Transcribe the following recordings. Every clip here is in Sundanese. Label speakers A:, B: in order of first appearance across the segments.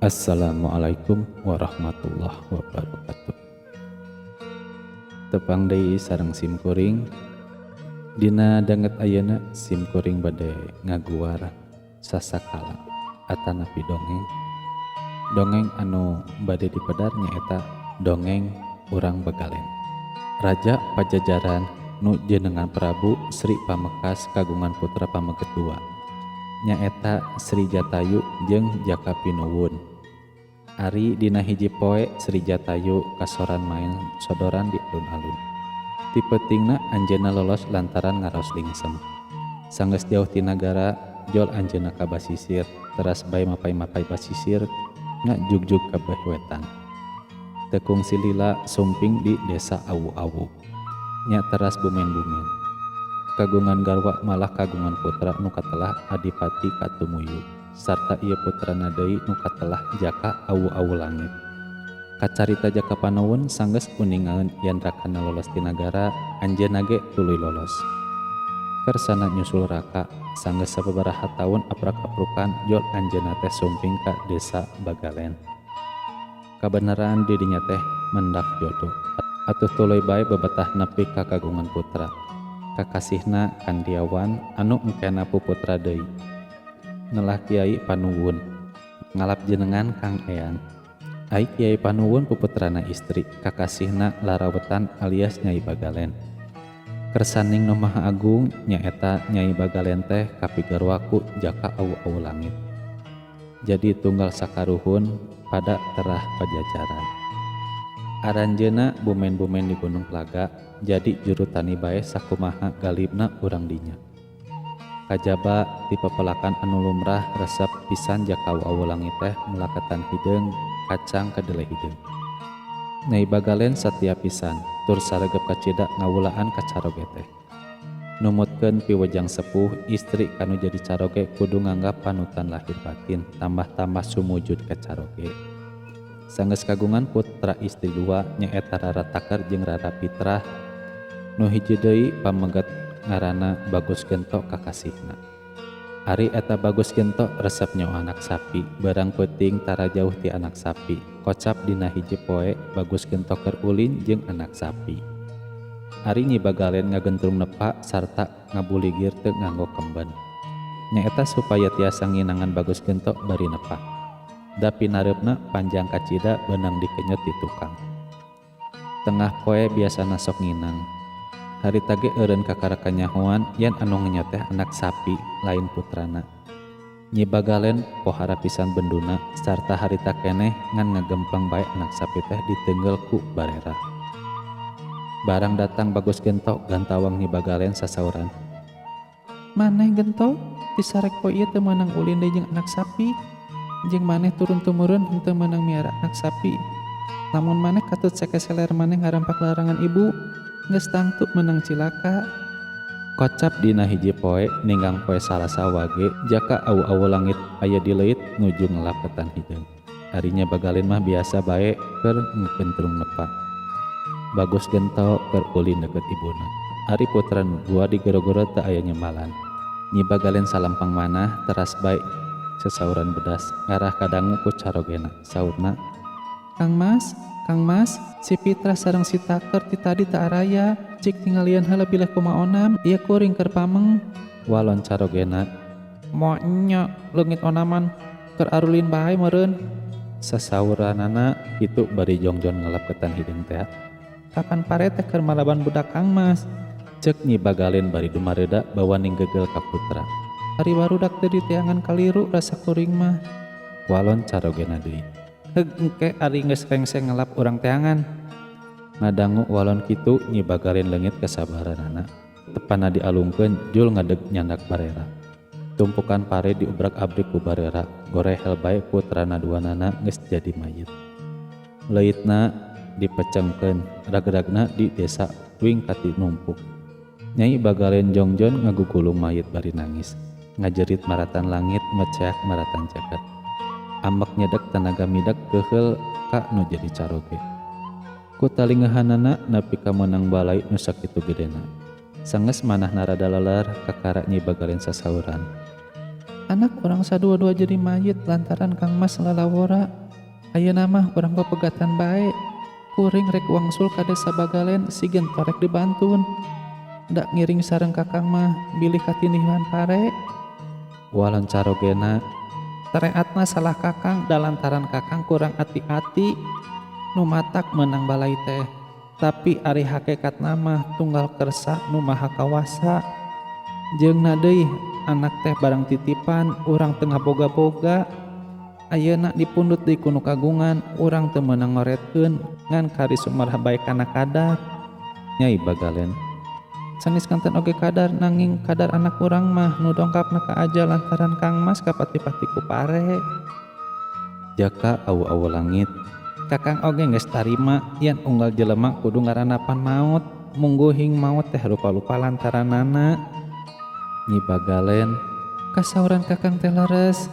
A: Assalamualaikum warahmatullahi wabarakatuh. Tepang deui sareng simkuring dina danget ayeuna simkuring bade ngaguar sasakala atanapi dongeng anu bade dipedar nyaeta dongeng urang Bagalen. Raja Pajajaran nu jenengan Prabu Sri Pamekas kagungan putra pameget 2 nyaeta Sri Jatayu jeung Jaka Pinuwun. Ari dina hiji poe Sri Jatayu kasoran main sodoran di alun-alun. Ti peutingna anjeunna lolos lantaran ngaraos lingsem. Sanggeus jauh ti nagara jol anjeunna ka basisir, teras bae mapai-mapai basisir ngajugjug ka beh wetan. Tekung silila sumping di desa Awu-awu. Nya teras bumen-bumen. Kagungan garwa malah kagungan putra nu katelah Adipati Katumuyu sarta ieu putrana deui nu katelah Jaka Awu-awu langit. Kacarita Jaka Panuwun sanggeus kuningaeun yen rakana lolos ti nagara, anjeunna ge tuluy lolos. Kersana nyusul raka sanggeus sababaraha taun aprak-aprukan jol anjeunna teh sumping ka desa Bagalen. Kabeneran di dinya teh mendak jodoh. Atuh tuluy bae bebatah nepi ka kagungan putra. Kakasihna Kandiawan anu engkena puputra deui. Ngelah Kiai Panuwun ngalap jenengan Kang Eyang. Ai Kiai Panuwun puputrana istri kakasihna Larawetan alias Nyai Bagalen. Kersaning nu Maha Agung nyaeta Nyai Bagalen teh kapigarwaku Jaka Awu-awu langit. Jadi tunggal sakaruhun pada terah Pajajaran. Aranjeuna bumen-bumen di Gunung Plaga jadi juru tani bae sakumaha galibna urang dinya. Kajaba ti pepelakan anu lumrah resep pisan Jaka Awu-awu langit teh melakatan hideung kacang kedelai hideung. Nyai Bagalen satia pisan tur saregep kacida ngawulaan ka caroge teh. Numutkeun piwejang sepuh istri kanu jadi caroge kudu nganggap panutan lahir batin tambah-tambah sumujud ka caroge. Sanggeus kagungan putra istri 2 nyaeta Rara Takar jeung Rara Pitrah. Nu hiji deui pameget ngaranna Bagus Gento kakasihna. Ari eta Bagus Gento resep nyawa anak sapi, barang peuting tara jauh ti anak sapi. Kocap dina hiji poe Bagus Gento keur ulin jeung anak sapi. Ari Nyi Bagalen ngagentrum nepa sarta ngabuligir teu nganggo kemben. Nyaeta supaya tiasa nginangan Bagus Gento bari nepa. Da pinareupna panjang kacida beunang dikenyot di tukang. Tengah poe biasana sok nginang. Harita ge eureun kakara kanyahoan yen anu ngenyot teh anak sapi lain putrana. Nyi Bagalen pohara pisan benduna sarta harita keneh ngan ngagemplang bae anak sapi teh diteunggel ku barera. Barang datang Bagus Gento gantawang Nyi Bagalen sasauran. Maneh Gento disarek poe ieu teu meunang ulin deui jeung anak sapi. Jeung maneh turun tumurun henteu meunang miara anak sapi. Lamun maneh katut sekeseler maneh ngarampak larangan ibu, geus tangtu meunang cilaka. Kocap dina hiji poe ninggang poe Salasa wage Jaka Awu-awu langit aya di leuit nuju ngelapetan hideung. Arinya Bagalen mah biasa bae keur ngekentrung nepa. Bagus Gento keur ulin deket ibuna. Ari putra nu 2 digero-gero teu aya nyemalan. Nyi Bagalen salampang manah teras bae sesauran bedas ngarah kadangu ku carogena saurna. Kang Mas, si Pitra sareng si Taker ti tadi teu araya, cik tinggalian heula bilih kumaonam, ieu kuring keur pameng. Walon carogena. Moal nya leungit onaman keur arulin bae meureun. Sasauranana kitu bari jongjon ngalapetan hideung teh. Kapan pare teh keur malaban budak Kang Mas? Ceuk Nyi Bagalen bari dumareuda bawa ninggegel ka putra. Ari barudak teh diteangan kaliru rasa kuring mah. Walon carogena deui. Heug engke ari geus rengseng ngelap urang teangan. Ngadangu walon kitu Nyi Bagalen leungit kasabaranana. Tepana dialungkeun jul ngadeg nyandak barera. Tumpukan pare diubrak-abrik ku barera, gorehel bae putrana 2nana geus jadi mayit. Leuitna dipecengkeun, ragragna di desa wing kati numpuk. Nyai Bagalen jongjon ngagugulung mayit bari nangis. Ngajerit maratan langit meceak maratan jagat. Ambek nyedek tenaga midak keheul ka nu jadi caroge. Ku talingahanana nepi ka meunang balai nu sakitu gedena. Sanggeus manahna rada leler kakara Nyi Bagalen sasauran. anak orang sadua-dua jadi mayit lantaran Kang Mas lalawora. Ayeuna mah urang pepegatan bae. Kuring rek wangsul ka desa Bagalen sigen torek dibantun. Ndak ngiring sareng Kakang mah bilih katinihan pare. Walon carogena tereatna salah Kakang dalantaran Kakang kurang hati-hati. Nu matak menang balai teh. Tapi ari hakikat nama tunggal kersa nu maha kawasa. Jeung deui anak teh barang titipan urang tengah boga-boga. Ayeuna dipundut di kuno kagungan urang teu meunang ngoretkeun ngan kari sumaraha bae kana kadar. Nyai Bagalen sanis kanten oge kadar nanging kadar anak urang mah nu dongkapna ka aja lantaran Kang Mas kapati-pati ku pare. Jaka awu-awu langit Kakang oge geus tarima yen unggal jelema kudu ngaranapan maut mungguhing maut teh rupa-lupa lantaranana. Nyi Bagalen kasauran Kakang teh leres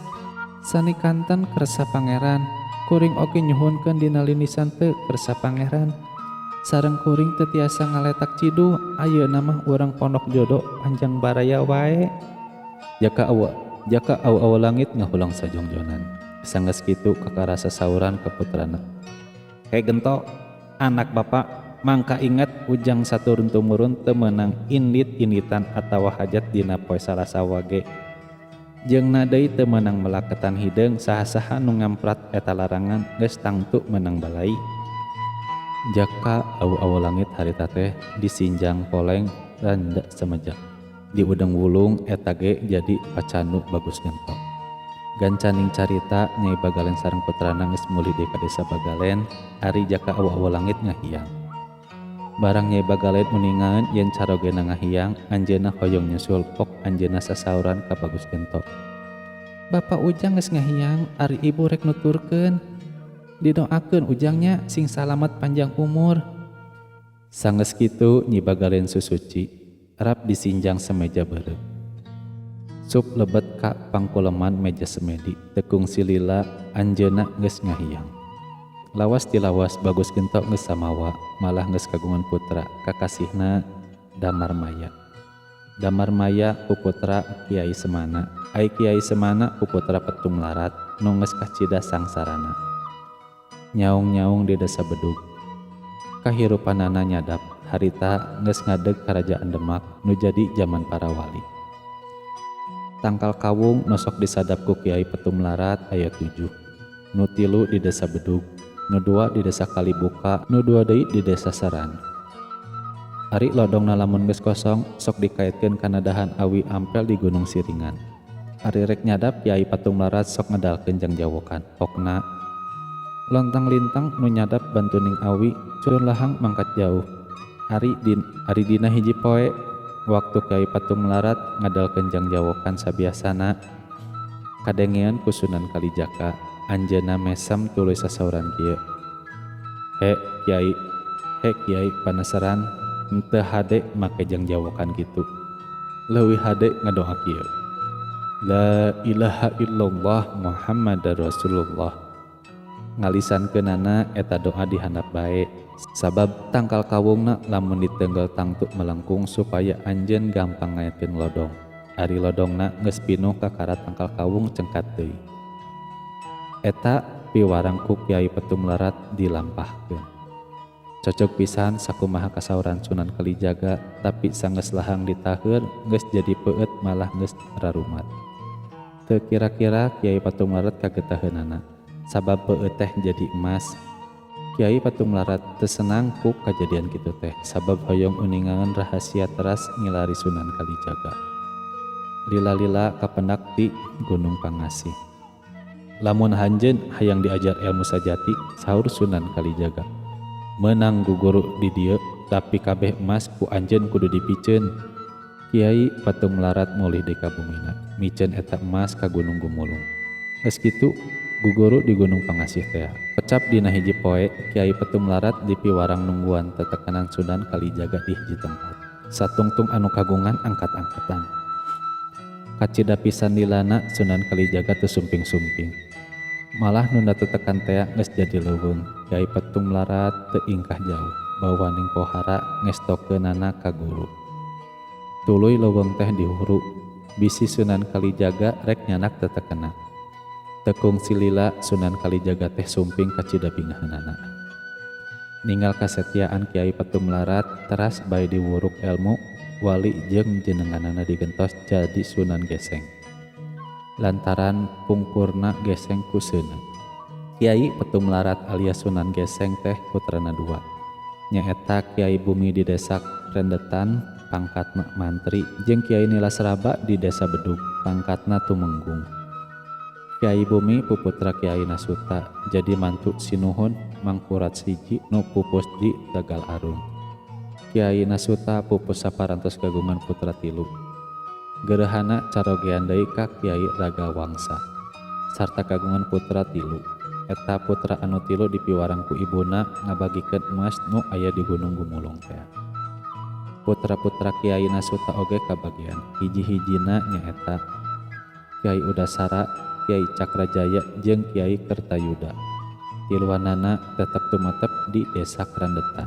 A: sani kanten kersa pangeran kuring oge nyuhunkeun dina linisan teu kersa pangeran sareng kuring teu tiasa ngaletak cidu ayeuna mah urang pondok jodoh panjang baraya wae. Jaka awu langit ngahulang sajongjonan sanggeus kitu kakarasa sauran ka putrana, "Hei gento, anak bapak mangka inget ujang saturun tumurun teu meunang indit-inditan atawa hajat dina poe Salasa wage. Jeung deui teu meunang melaketan hideung saha-saha nu ngamprat eta larangan geus tangtu meunang balai." Jaka awu-awu langit harita teh disinjang poleng randa sameja. Di udeng wulung eta ge jadi pacandu bagus gento. Gancaning carita Nyai Bagalen sareng putrana geus mulih di ka desa Bagalen, ari Jaka awu-awu langit ngahiang. Barang Nyai Bagalen uningaeun yen carogena ngahiang, anjeunna hoyong nyusul pok anjeunna sasauran ka Bagus Gento. "Bapak Ujang geus ngahiang, ari ibu rek nuturkeun. Didoakeun Ujangnya sing salamet panjang umur." Sanggeus kitu Nyi Bagalen susuci, rap disinjang sameja beureup. Sup lebet ka pangkuleman meja semedi, tekung silila anjeunna geus ngahiang. Lawas ti lawas Bagus Gento geus samawa, malah geus kagungan putra kakasihna Damarmaya. Damarmaya ku putra Kiai Semana, ai Kiai Semana ku putra Petung Larat nu geus kacida sangsarana. Nyaung-nyaung di desa Bedug. Kahirupanana nyadap, harita geus ngadeg Karajaan Demak nu jadi zaman para wali. Tangkal kawung nosok disadap ku Kiai Petung Larat aya 7. Nu 3 di desa Bedug, nu 2 di desa Kalibuka, nu 2 deui di desa Saran. Ari lodongna lamun geus kosong sok dikaitkeun kana dahan awi ampel di Gunung Siringan. Ari rek nyadap Kiai Petung Larat sok ngedalkeun jang jawokan. Pokna lontang lintang nu nyadap bantuning awi curun lahang mangkat jauh. Ari dina hiji poe waktu Kiai Petung Larat ngadalkeun jang jawokan sabiasana kadengeun ku Sunan Kalijaga. Anjeunna mesem tuluy sasauran kieu, He Kiai paneseran henteu hade make jang jawokan kitu. Leuwih hade ngadoa kieu, La ilaha illallah Muhammadar Rasulullah. Ngalisankeunana eta doa dihandap bae, sabab tangkal kawungna lamun diteunggal tangtu melengkung supaya anjeun gampang ngaetkeun lodong. Ari lodongna geus pinuh ka karat tangkal kawung cengkat deui. Eta piwarang ku Kiai Petung Larat dilampahkeun. Cocok pisan sakumaha kasauran Sunan Kalijaga, tapi sanggeus lahang ditaheur geus jadi peueut malah geus rarumat. Teu kira-kira Kiai Petung Larat kagetaheunana, sabab peueut teh jadi emas. Kiai Petung Larat teu senang ku kajadian kitu teh, sabab hoyong uningaeun rahasia teras ngilari Sunan Kalijaga. Lila-lila kapendak di Gunung Pangasih. Lamun hanjeun hayang diajar ilmu sajati, saur Sunan Kalijaga. Meunang guguru di dieu, tapi kabeh emas ku anjeun kudu dipikeun. Kiai Petung Larat mulih di kabumina, miceun eta emas ka Gunung Gumulung. Geus kitu, guguru di Gunung Pangasih teh. Pecap dina hiji poe, Kiai Petung Larat di piwarang nungguan tetekanan Sunan Kalijaga di hiji tempat. Satungtung anu kagungan angkat-angkatan. Kacida pisan lilana Sunan Kalijaga teu sumping-sumping. Malah nunda tetekan teh geus jadi leuweung. Kiai Petung Larat teu ingkah jauh, bawaning pohara ngestokeunana ka guru. Tuluy leuweung teh dihuru, bisi Sunan Kalijaga rek nyanak tetekena. Tekung silila Sunan Kalijaga teh sumping ka cidabingahanana. Ninggal kasetiaan Kiai Petumlarat teras bae diwuruk ilmu wali jeung jenenganana digentos jadi Sunan Geseng. Lantaran pungkurna geseng ku seuneu. Kiai Petumlarat alias Sunan Geseng teh putrana dua. Nyaeta Kiai Bumi di desa Rendetan pangkatna mantri jeung Kiai Nilasraba di desa Bedug pangkatna tumenggung. Kiai Bumi puputra Kiai Nasuta jadi mantu Sinuhun Mangkurat siji nu pupus di Tegal Arum. Kiai Nasuta pupus saparantos kagungan putra tilu. Gerehana carogean deui ka Kiai Ragawangsa sarta kagungan putra tilu. Eta putra anu tilu dipiwarang ku ibuna ngabagikeun emas nu aya di Gunung Gumulung teh. Putra-putra Kiai Nasuta oge kabagian. Hiji-hijina nyaeta Kiai Udasara, Kiai Cakrajaya jeung Kiai Kertayuda. Tiluanana tetep tumetep di desa Krandetan.